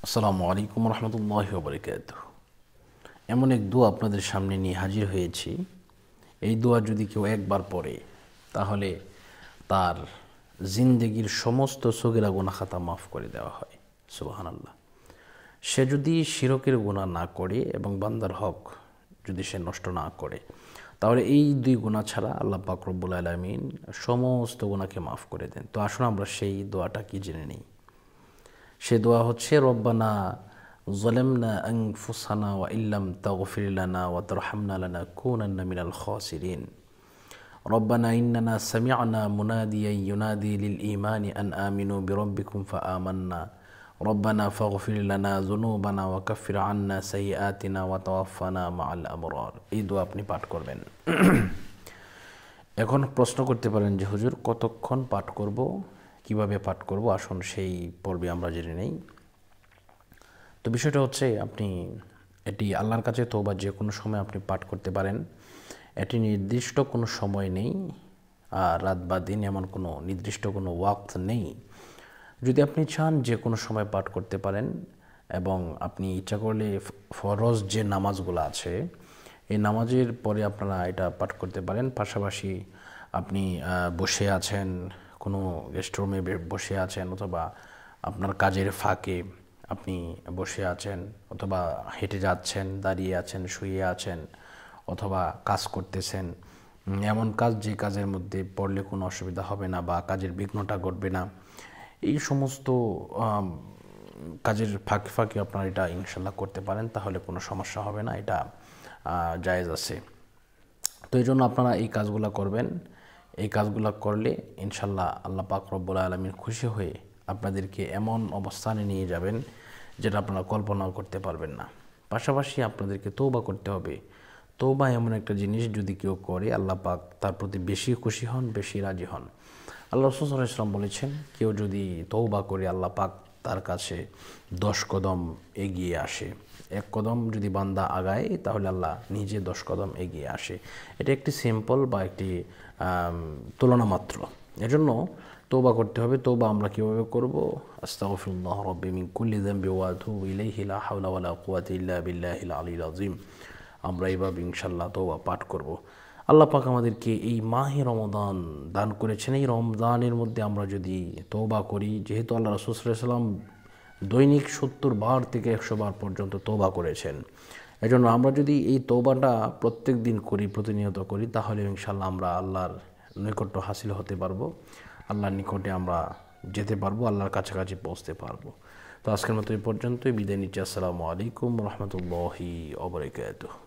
আসসালামু আলাইকুম রহমতুল্লাহি ওয়া বারাকাতুহু। এমন এক দোয়া আপনাদের সামনে নিয়ে হাজির হয়েছি। এই দোয়া যদি কেউ একবার পড়ে তাহলে তার জিন্দেগির সমস্ত সগীরা গুনাহ খাতা মাফ করে দেওয়া হয়। সুবহানাল্লাহ। সে যদি শিরকের গুনাহ না করে এবং বান্দার হক যদি সে নষ্ট না করে, তাহলে এই দুই গুনাহ ছাড়া আল্লাহ পাক রব্বুল আলামিন সমস্ত গুনাহকে মাফ করে দেন। তো আসুন আমরা সেই দোয়াটা কি জেনে নিই। সে দোয়া হচ্ছে, রব্বানা যালামনা আনফুসানা ওয়া ইল্লাম তাগফির লানা ওয়া তারহামনা লানাকুনান্না মিনাল খাসিরিন। রব্বানা ইন্নানা সামি'না মুনাদিয়ান ইউনাদি লিল ঈমানি আন আমিনু বিরাব্বিকুম ফাআমান্না। রব্বানা ফাগফির লানা যুনুবানা ওয়া কাফির আন্না সাইয়্যাতিনা ওয়া তাওয়াফানা মাআল আবরার। এই দোয়া আপনি পাঠ করবেন। এখন প্রশ্ন করতে পারেন যে হুজুর কতক্ষণ পাঠ করব, কিভাবে পাঠ করব? আসুন সেই পর্বে আমরা জেনে নেই। তো বিষয়টা হচ্ছে, আপনি এটি আল্লাহর কাছে তওবা যে কোনো সময় আপনি পাঠ করতে পারেন। এটি নির্দিষ্ট কোনো সময় নেই, আর রাত বা দিন এমন কোনো নির্দিষ্ট কোনো ওয়াক্ত নেই। যদি আপনি চান যে কোনো সময় পাঠ করতে পারেন, এবং আপনি ইচ্ছা করলে ফরজ যে নামাজগুলো আছে এই নামাজের পরে আপনারা এটা পাঠ করতে পারেন। পাশাপাশি আপনি বসে আছেন, কোনো গেস্ট রুমে বসে আছেন, অথবা আপনার কাজের ফাঁকে আপনি বসে আছেন, অথবা হেঁটে যাচ্ছেন, দাঁড়িয়ে আছেন, শুয়ে আছেন, অথবা কাজ করতেছেন, এমন কাজ যে কাজের মধ্যে পড়লে কোনো অসুবিধা হবে না বা কাজের বিঘ্নটা ঘটবে না, এই সমস্ত কাজের ফাঁকে ফাঁকে আপনারা এটা ইনশাল্লাহ করতে পারেন, তাহলে কোনো সমস্যা হবে না, এটা জায়েজ আছে। তো এই জন্য আপনারা এই কাজগুলো করবেন। এই কাজগুলো করলে ইনশাল্লাহ আল্লাহ পাক রব্বুল আলামিন খুশি হয়ে আপনাদেরকে এমন অবস্থানে নিয়ে যাবেন যেটা আপনারা কল্পনাও করতে পারবেন না। পাশাপাশি আপনাদেরকে তওবা করতে হবে। তওবা এমন একটা জিনিস, যদি কেউ করে আল্লাহ পাক তার প্রতি বেশি খুশি হন, বেশি রাজি হন। আল্লাহ রাসূল সাল্লাল্লাহু আলাইহি ওয়াসাল্লাম বলেছেন, কেউ যদি তওবা করে আল্লাহ পাক তার কাছে 10 কদম এগিয়ে আসে। 1 কদম যদি বান্দা আগায় তাহলে আল্লাহ নিজে 10 কদম এগিয়ে আসে। এটা একটি সিম্পল বা একটি তুলনা মাত্র। এজন্য তওবা করতে হবে। তওবা আমরা কীভাবে করব? আস্তাগফিরুল্লাহ রাব্বি মিন কুল্লি যামবি ওয়া আতুবু ইলাইহি লা হাওলা ওয়ালা কুওয়াতা ইল্লা বিল্লাহিল আলিয়্যিল আযীম। আমরা এইভাবে ইনশাআল্লাহ তওবা পাঠ করব। আল্লাহ পাক আমাদেরকে এই মাহে রমজান দান করেছেন। এই রমজানের মধ্যে আমরা যদি তওবা করি, যেহেতু আল্লাহ রাসূল সাল্লাল্লাহু আলাইহি ওয়াসাল্লাম দৈনিক 70 বার থেকে 100 বার পর্যন্ত তওবা করেছেন, এজন্য আমরা যদি এই তওবাটা প্রত্যেক দিন করি, প্রতিনিয়ত করি, তাহলে ইনশাআল্লাহ আমরা আল্লাহর নৈকট্য হাসিল হতে পারবো, আল্লাহর নিকটে আমরা যেতে পারবো, আল্লাহর কাছাকাছি পৌঁছতে পারবো। তো আজকের মতো এই পর্যন্তই, বিদায় নিচ্ছি। আসসালামু আলাইকুম রহমতুল্লাহি ওয়া বারাকাতুহু।